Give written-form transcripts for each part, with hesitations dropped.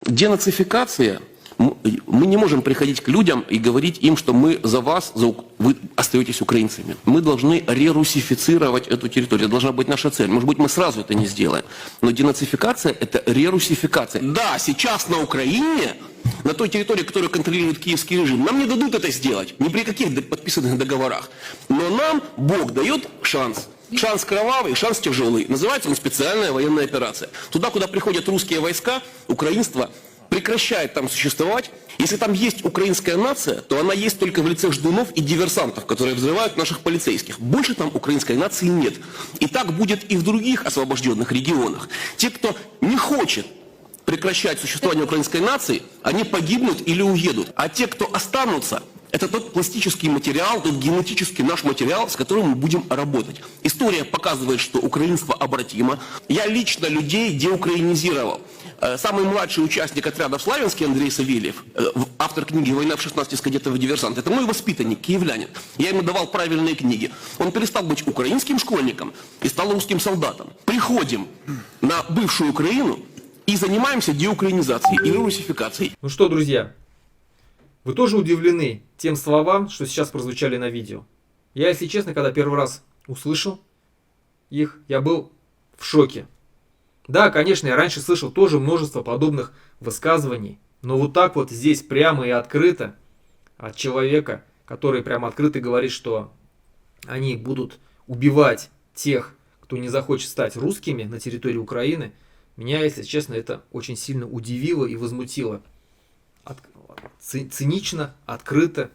Денацификация. Мы не можем приходить к людям и говорить им, что мы за вас, вы остаетесь украинцами. Мы должны рерусифицировать эту территорию. Это должна быть наша цель. Может быть, мы сразу это не сделаем. Но денацификация – это рерусификация. Да, сейчас на Украине, на той территории, которую контролирует киевский режим, нам не дадут это сделать. Ни при каких подписанных договорах. Но нам Бог дает шанс. Шанс кровавый, шанс тяжелый. Называется он специальная военная операция. Туда, куда приходят русские войска, украинство прекращает там существовать. Если там есть украинская нация, то она есть только в лице ждунов и диверсантов, которые взрывают наших полицейских. Больше там украинской нации нет. И так будет и в других освобожденных регионах. Те, кто не хочет прекращать существование украинской нации, они погибнут или уедут. А те, кто останутся, это тот пластический материал, тот генетический наш материал, с которым мы будем работать. История показывает, что украинство обратимо. Я лично людей деукраинизировал. Самый младший участник отряда в Славянске, Андрей Савельев, автор книги «Война в 16 из кадетов и диверсантов», это мой воспитанник, киевлянин. Я ему давал правильные книги. Он перестал быть украинским школьником и стал русским солдатом. Приходим на бывшую Украину и занимаемся деукраинизацией и русификацией. Ну что, друзья, вы тоже удивлены тем словам, что сейчас прозвучали на видео? Я, если честно, когда первый раз услышал их, я был в шоке. Да, конечно, я раньше слышал тоже множество подобных высказываний, но вот так вот здесь прямо и открыто от человека, который прямо открыто говорит, что они будут убивать тех, кто не захочет стать русскими на территории Украины, меня, если честно, это очень сильно удивило и возмутило. Цинично, открыто,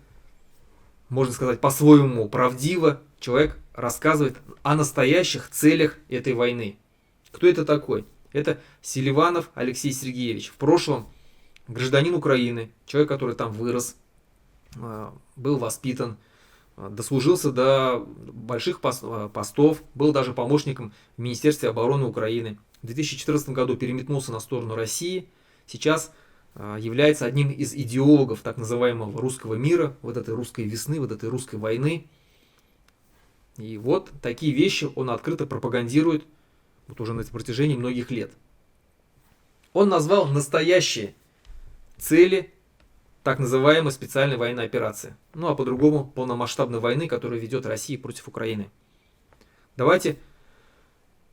можно сказать, по-своему правдиво человек рассказывает о настоящих целях этой войны. Кто это такой? Это Селиванов Алексей Сергеевич. В прошлом гражданин Украины, человек, который там вырос, был воспитан, дослужился до больших постов, был даже помощником в Министерстве обороны Украины. В 2014 году переметнулся на сторону России. Сейчас является одним из идеологов так называемого русского мира, вот этой русской весны, вот этой русской войны. И вот такие вещи он открыто пропагандирует вот уже на протяжении многих лет. Он назвал настоящие цели так называемой специальной военной операции. Ну а по-другому полномасштабной войны, которую ведет Россия против Украины. Давайте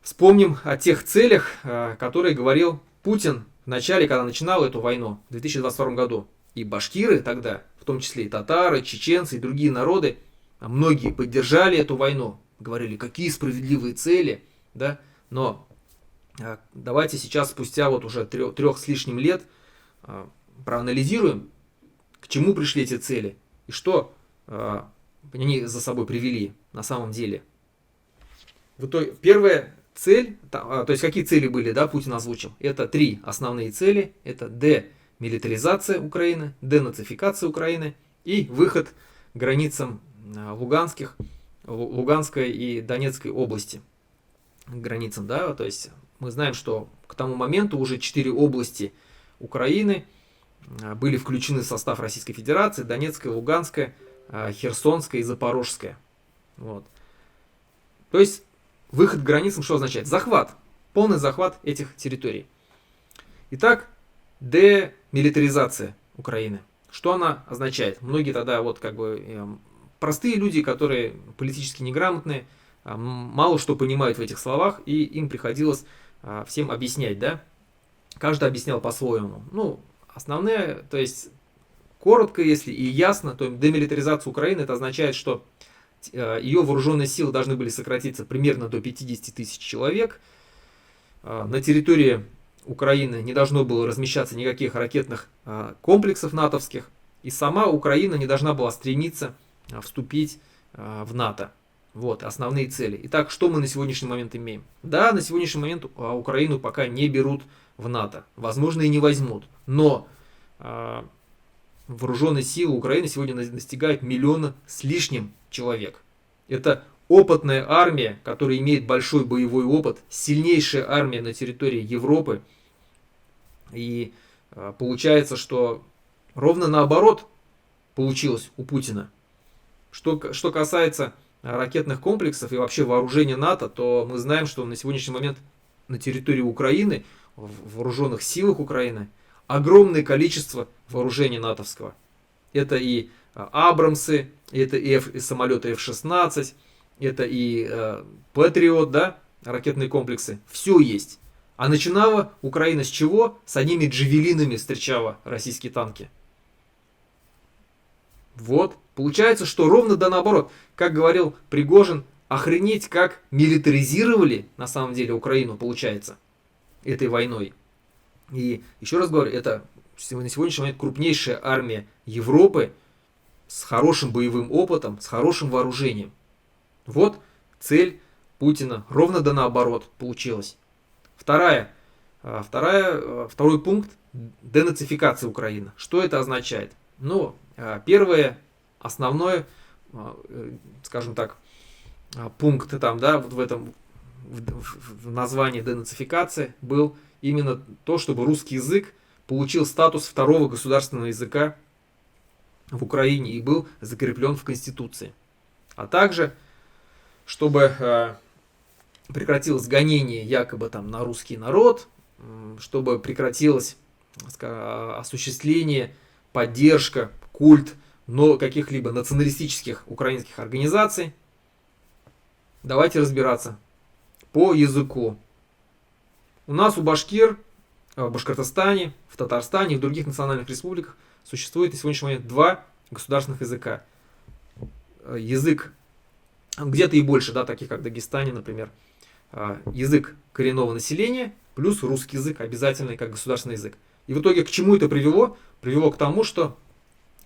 вспомним о тех целях, которые говорил Путин в начале, когда начинал эту войну в 2022 году. И башкиры тогда, в том числе и татары, чеченцы и другие народы, многие поддержали эту войну. Говорили, какие справедливые цели, да? Но давайте сейчас, спустя вот уже трех с лишним лет, проанализируем, к чему пришли эти цели и что они за собой привели на самом деле. В итоге, первая цель, то есть какие цели были, да, Путин озвучил, это три основные цели. Это демилитаризация Украины, денацификация Украины и выход к границам Луганской и Донецкой области. Границам, да, то есть мы знаем, что к тому моменту уже 4 области Украины были включены в состав Российской Федерации: Донецкая, Луганская, Херсонская и Запорожская. Вот. То есть выход к границам что означает? Захват, полный захват этих территорий. Итак, демилитаризация Украины. Что она означает? Многие тогда вот как бы простые люди, которые политически неграмотные, мало что понимают в этих словах, и им приходилось всем объяснять, да? Каждый объяснял по-своему. Ну, основное, то есть, коротко, если и ясно, то демилитаризация Украины, это означает, что ее вооруженные силы должны были сократиться примерно до 50 тысяч человек. На территории Украины не должно было размещаться никаких ракетных комплексов натовских, и сама Украина не должна была стремиться вступить в НАТО. Вот основные цели. Итак, что мы на сегодняшний момент имеем? Да, на сегодняшний момент Украину пока не берут в НАТО. Возможно, и не возьмут. Но вооруженные силы Украины сегодня достигают 1 миллиона с лишним человек. Это опытная армия, которая имеет большой боевой опыт, сильнейшая армия на территории Европы. И получается, что ровно наоборот получилось у Путина. Что касается ракетных комплексов и вообще вооружения НАТО, то мы знаем, что на сегодняшний момент на территории Украины, в вооруженных силах Украины, огромное количество вооружения натовского. Это и Абрамсы, это и самолеты F-16, это и Патриот, да, ракетные комплексы. Все есть. А начинала Украина с чего? С одними джавелинами встречала российские танки. Вот. Получается, что ровно да наоборот. Как говорил Пригожин, охренеть, как милитаризировали на самом деле Украину, получается, этой войной. И еще раз говорю, это на сегодняшний момент крупнейшая армия Европы с хорошим боевым опытом, с хорошим вооружением. Вот цель Путина. Ровно да наоборот получилось. Второй пункт – денацификация Украины. Что это означает? Ну, первое, основное, скажем так, пункт там, да, вот в названии денацификации был именно то, чтобы русский язык получил статус второго государственного языка в Украине и был закреплен в Конституции. А также, чтобы прекратилось гонение якобы там на русский народ, чтобы прекратилось осуществление, поддержка, культ каких-либо националистических украинских организаций. Давайте разбираться по языку. У нас у башкир, в Башкортостане, в Татарстане и в других национальных республиках существует на сегодняшний момент два государственных языка. Язык, где-то и больше, да, таких как в Дагестане, например, язык коренного населения плюс русский язык обязательный как государственный язык. И в итоге к чему это привело? Привело к тому, что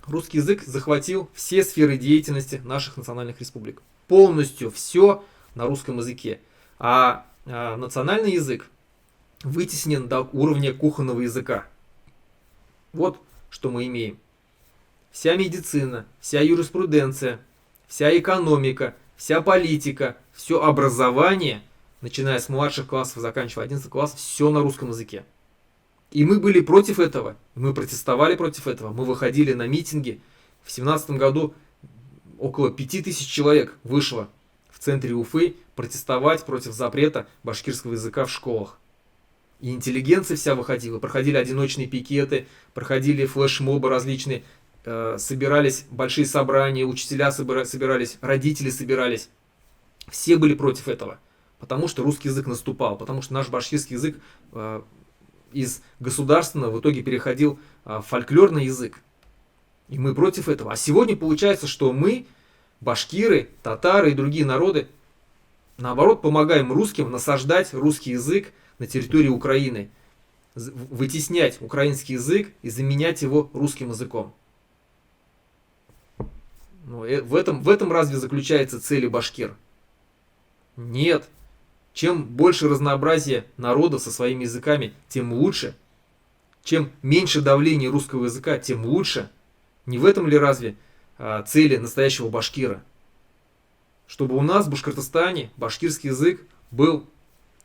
русский язык захватил все сферы деятельности наших национальных республик. Полностью все на русском языке. А национальный язык вытеснен до уровня кухонного языка. Вот что мы имеем. Вся медицина, вся юриспруденция, вся экономика, вся политика, все образование, начиная с младших классов, заканчивая 11 класс, все на русском языке. И мы были против этого, мы протестовали против этого, мы выходили на митинги. В 2017 году около 5000 человек вышло в центре Уфы протестовать против запрета башкирского языка в школах. И интеллигенция вся выходила, проходили одиночные пикеты, проходили флешмобы различные, собирались большие собрания, учителя собирались, родители собирались. Все были против этого, потому что русский язык наступал, потому что наш башкирский язык из государственного в итоге переходил в фольклорный язык. И мы против этого. А сегодня получается, что мы, башкиры, татары и другие народы, наоборот, помогаем русским насаждать русский язык на территории Украины, вытеснять украинский язык и заменять его русским языком. Ну, в этом разве заключается цель башкир? Нет. Чем больше разнообразия народов со своими языками, тем лучше. Чем меньше давления русского языка, тем лучше. Не в этом ли разве цели настоящего башкира? Чтобы у нас в Башкортостане башкирский язык был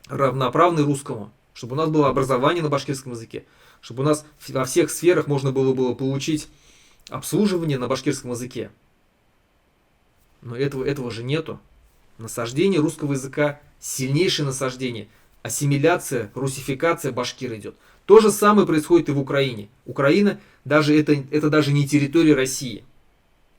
равноправный русскому. Чтобы у нас было образование на башкирском языке. Чтобы у нас во всех сферах можно было получить обслуживание на башкирском языке. Но этого же нету. Насаждение русского языка, сильнейшее насаждение, ассимиляция, русификация башкир идет. То же самое происходит и в Украине. Украина это даже не территория России.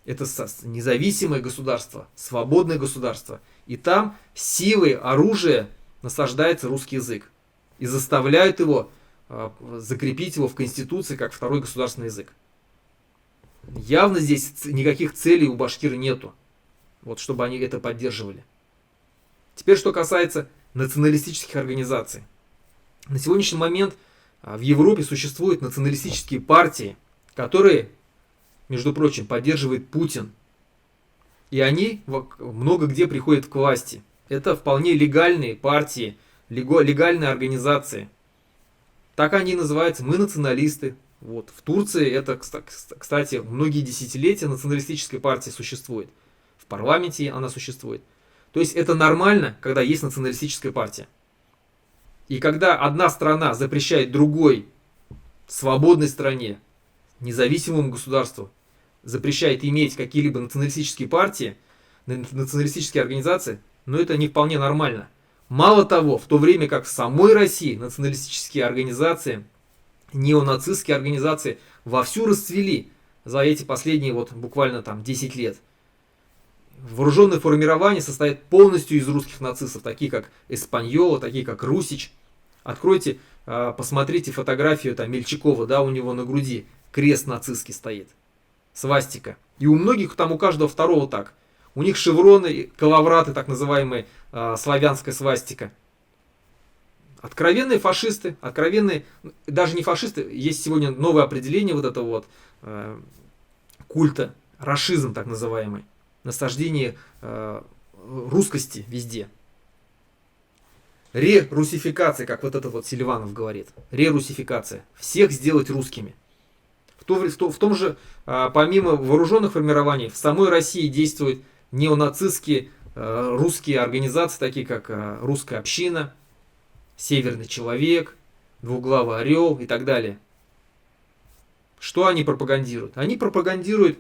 Это независимое государство, свободное государство. И там силой оружия насаждается русский язык. И заставляют его закрепить его в Конституции как второй государственный язык. Явно здесь никаких целей у башкир нету. Вот чтобы они это поддерживали. Теперь, что касается националистических организаций. На сегодняшний момент в Европе существуют националистические партии, которые, между прочим, поддерживает Путин. И они много где приходят к власти. Это вполне легальные партии, легальные организации. Так они и называются. Мы националисты. Вот. В Турции это, кстати, многие десятилетия националистической партии существует. В парламенте она существует. То есть это нормально, когда есть националистическая партия. И когда одна страна запрещает другой свободной стране, независимому государству, запрещает иметь какие-либо националистические партии, националистические организации, но это не вполне нормально. Мало того, в то время как в самой России националистические организации неонацистские организации вовсю расцвели за эти последние вот буквально там 10 лет. Вооруженные формирования состоят полностью из русских нацистов, такие как Эспаньола, такие как Русич. Откройте, посмотрите фотографию там Мельчакова, да, у него на груди крест нацистский стоит, свастика. И у многих, там у каждого второго так. У них шевроны, калавраты, так называемые, славянская свастика. Откровенные фашисты, откровенные, даже не фашисты, есть сегодня новое определение вот этого вот культа, рашизм так называемый, насаждение русскости везде. Рерусификация, как вот это вот Селиванов говорит. Рерусификация. Всех сделать русскими. В том же, помимо вооруженных формирований, в самой России действуют неонацистские русские организации, такие как Русская община, Северный человек, Двуглавый орел и так далее. Что они пропагандируют? Они пропагандируют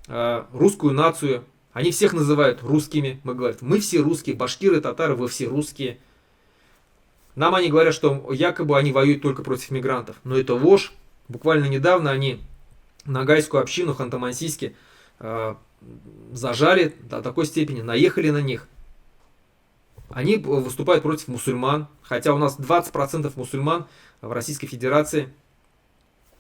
русскую нацию. Они всех называют русскими. Мы говорим, мы все русские, башкиры, татары, вы все русские. Нам они говорят, что якобы они воюют только против мигрантов. Но это ложь. Буквально недавно они ногайскую общину в Ханты-Мансийске зажали до такой степени, наехали на них. Они выступают против мусульман, хотя у нас 20% мусульман в Российской Федерации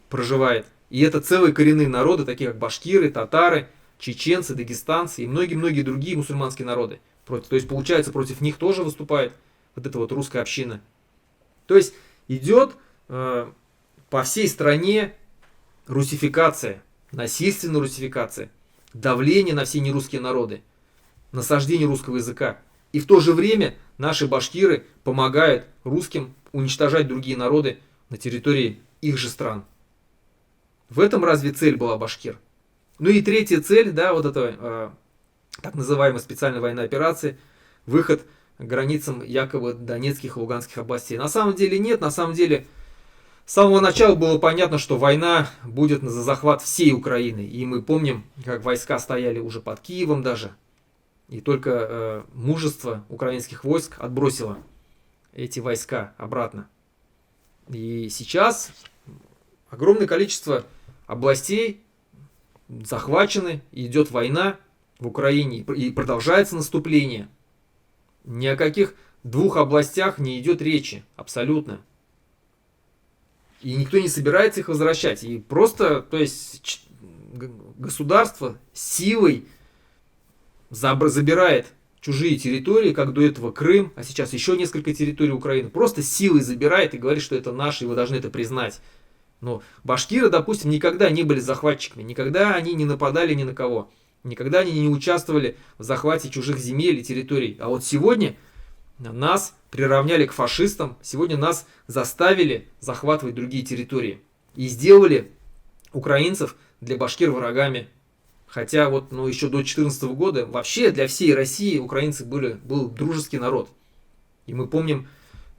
проживает. И это целые коренные народы, такие как башкиры, татары, чеченцы, дагестанцы и многие-многие другие мусульманские народы. То есть, получается, против них тоже выступает вот эта вот русская община. То есть, идет по всей стране русификация, насильственная русификация, давление на все нерусские народы, насаждение русского языка. И в то же время наши башкиры помогают русским уничтожать другие народы на территории их же стран. В этом разве цель была башкир? Ну и третья цель, да, вот этой так называемой специальной военной операции, выход к границам якобы Донецких и Луганских областей. На самом деле нет, на самом деле с самого начала было понятно, что война будет за захват всей Украины. И мы помним, как войска стояли уже под Киевом даже. И только мужество украинских войск отбросило эти войска обратно. И сейчас огромное количество областей захвачены, идет война в Украине и продолжается наступление. Ни о каких двух областях не идет речи, абсолютно. И никто не собирается их возвращать. И просто, то есть, государство силой забирает чужие территории, как до этого Крым, а сейчас еще несколько территорий Украины. Просто силой забирает и говорит, что это наше, и вы должны это признать. Но башкиры, допустим, никогда не были захватчиками, никогда они не нападали ни на кого, никогда они не участвовали в захвате чужих земель и территорий. А вот сегодня нас приравняли к фашистам, сегодня нас заставили захватывать другие территории. И сделали украинцев для башкир врагами. Хотя вот еще до 2014 года вообще для всей России украинцы был дружеский народ. И мы помним,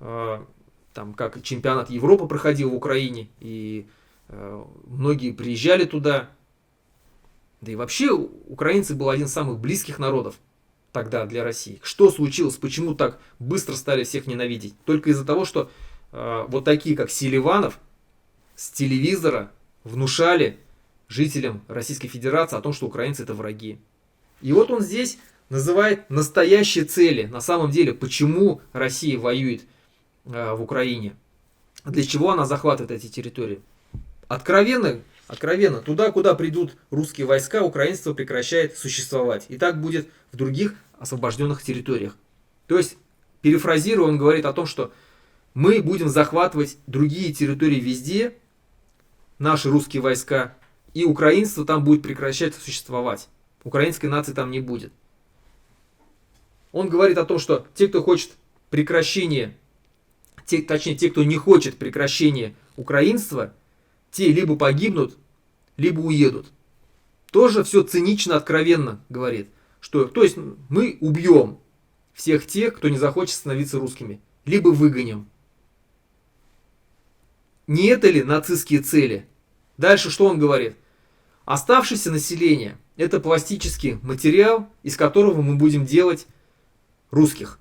там, как чемпионат Европы проходил в Украине, и многие приезжали туда. Да и вообще украинцы был один из самых близких народов тогда для России. Что случилось? Почему так быстро стали всех ненавидеть? Только из-за того, что вот такие, как Селиванов, с телевизора внушали жителям Российской Федерации о том, что украинцы это враги. И вот он здесь называет настоящие цели. На самом деле, почему Россия воюет в Украине? Для чего она захватывает эти территории? Откровенно, туда, куда придут русские войска, украинство прекращает существовать. И так будет в других освобожденных территориях. То есть, перефразируя, он говорит о том, что мы будем захватывать другие территории везде, наши русские войска, и украинство там будет прекращать существовать. Украинской нации там не будет. Он говорит о том, что те, кто хочет прекращения, точнее, те, кто не хочет прекращения украинства, те либо погибнут, либо уедут. Тоже все цинично, откровенно говорит. Что, то есть мы убьем всех тех, кто не захочет становиться русскими. Либо выгоним. Не это ли нацистские цели? Дальше что он говорит? Оставшееся население – это пластический материал, из которого мы будем делать русских,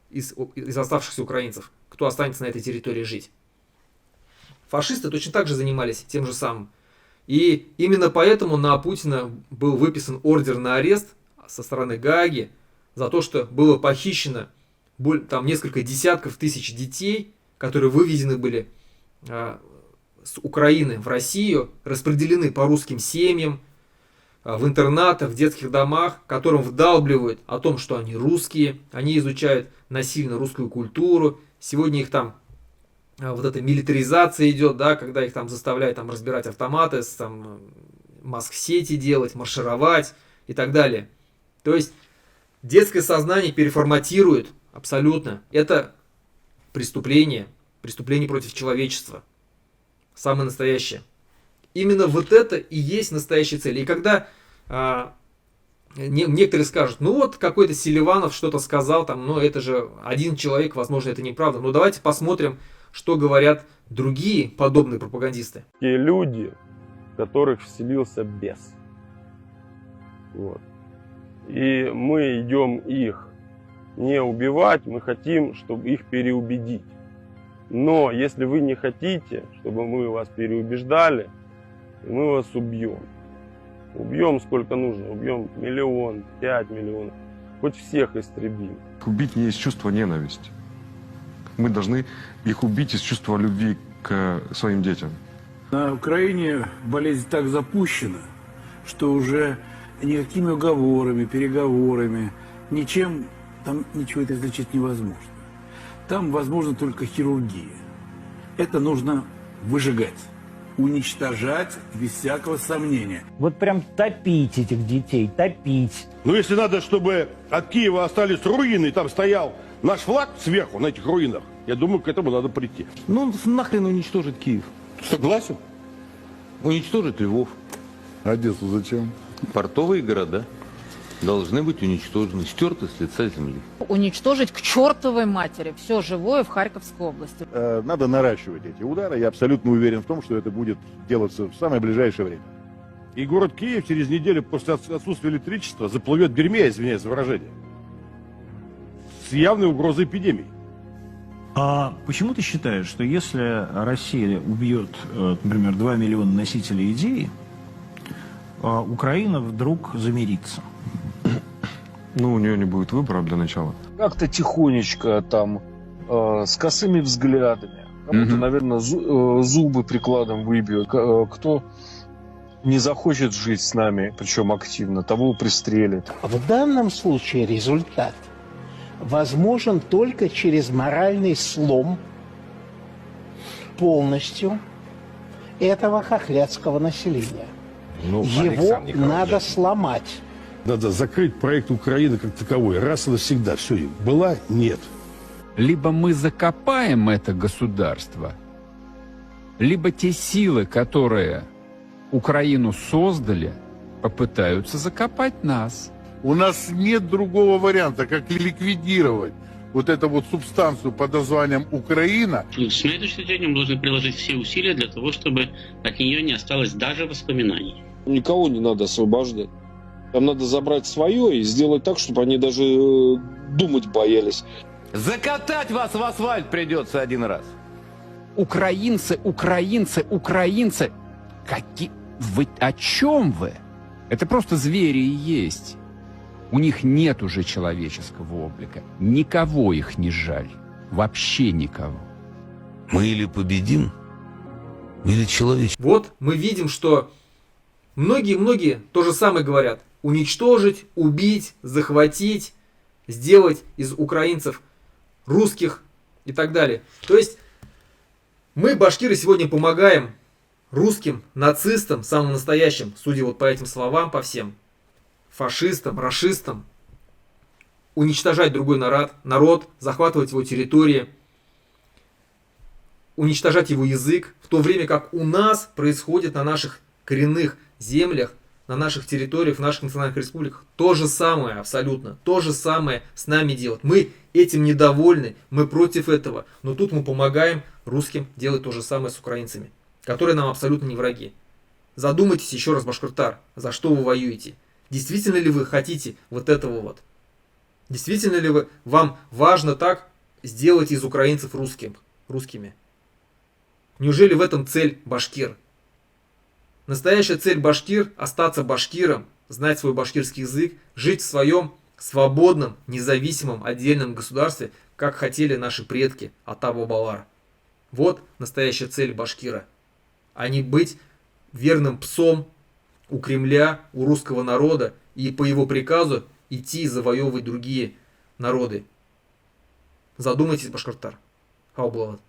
из оставшихся украинцев, кто останется на этой территории жить. Фашисты точно так же занимались тем же самым. И именно поэтому на Путина был выписан ордер на арест со стороны Гааги за то, что было похищено там несколько десятков тысяч детей, которые вывезены были с Украины в Россию, распределены по русским семьям, в интернатах, в детских домах, которым вдалбливают о том, что они русские, они изучают насильно русскую культуру. Сегодня их там вот эта милитаризация идет, да, когда их там заставляют там разбирать автоматы, там маск-сети делать, маршировать и так далее. То есть детское сознание переформатирует абсолютно. Это преступление против человечества. Самое настоящее. Именно вот это и есть настоящая цель. И когда некоторые скажут, ну вот какой-то Селиванов что-то сказал, там, но это же один человек, возможно, это неправда. Но давайте посмотрим, что говорят другие подобные пропагандисты. Те люди, в которых вселился бес. Вот. И мы идем их не убивать, мы хотим, чтобы их переубедить. Но если вы не хотите, чтобы мы вас переубеждали, мы вас убьем. Убьем сколько нужно, убьем 1 миллион, 5 миллионов, хоть всех истребим. Убить не из чувства ненависти. Мы должны их убить из чувства любви к своим детям. На Украине болезнь так запущена, что уже никакими уговорами, переговорами, ничем там ничего это излечить невозможно. Там возможно только хирургия. Это нужно выжигать, уничтожать без всякого сомнения. Вот прям топить этих детей, топить. Ну, если надо, чтобы от Киева остались руины, и там стоял наш флаг сверху на этих руинах, я думаю, к этому надо прийти. Ну, нахрен уничтожить Киев. Согласен? Уничтожить Львов. Одессу зачем? Портовые города должны быть уничтожены, стерты с лица земли. Уничтожить к чертовой матери все живое в Харьковской области. Надо наращивать эти удары. Я абсолютно уверен в том, что это будет делаться в самое ближайшее время. И город Киев через неделю после отсутствия электричества заплывет в дерьме, извиняюсь за выражение. С явной угрозой эпидемии. А почему ты считаешь, что если Россия убьет, например, 2 миллиона носителей идеи, Украина вдруг замирится? Ну, у нее не будет выбора для начала. Как-то тихонечко там, с косыми взглядами. Кому-то, наверное, зубы прикладом выбьют. Кто не захочет жить с нами, причем активно, того пристрелят. В данном случае результат возможен только через моральный слом полностью этого хохлядского населения. Его надо сломать. Надо закрыть проект Украины как таковой. Раз и навсегда. Все, была? Нет. Либо мы закопаем это государство, либо те силы, которые Украину создали, попытаются закопать нас. У нас нет другого варианта, как ликвидировать вот эту вот субстанцию под названием Украина. С моей точки зрения, мы должны приложить все усилия для того, чтобы от нее не осталось даже воспоминаний. Никого не надо освобождать. Там надо забрать свое и сделать так, чтобы они даже думать боялись. Закатать вас в асфальт придется один раз. Украинцы, украинцы, украинцы. Вы о чем вы? Это просто звери и есть. У них нет уже человеческого облика. Никого их не жаль. Вообще никого. Мы или победим, или человечество. Вот мы видим, что многие то же самое говорят. Уничтожить, убить, захватить, сделать из украинцев русских и так далее. То есть мы, башкиры, сегодня помогаем русским, нацистам, самым настоящим, судя вот по этим словам, по всем, фашистам, рашистам, уничтожать другой народ, захватывать его территории, уничтожать его язык, в то время как у нас происходит на наших коренных землях, на наших территориях, в наших национальных республиках то же самое абсолютно, то же самое с нами делать. Мы этим недовольны, мы против этого, но тут мы помогаем русским делать то же самое с украинцами, которые нам абсолютно не враги. Задумайтесь еще раз, башкиртар, за что вы воюете. Действительно ли вы хотите вот этого вот? Действительно ли вам важно так сделать из украинцев русскими? Неужели в этом цель башкир? Настоящая цель башкир – остаться башкиром, знать свой башкирский язык, жить в своем свободном, независимом, отдельном государстве, как хотели наши предки Ата-Бабалар. Вот настоящая цель башкира. А не быть верным псом у Кремля, у русского народа и по его приказу идти и завоевывать другие народы. Задумайтесь, башкиртар. Хаублават.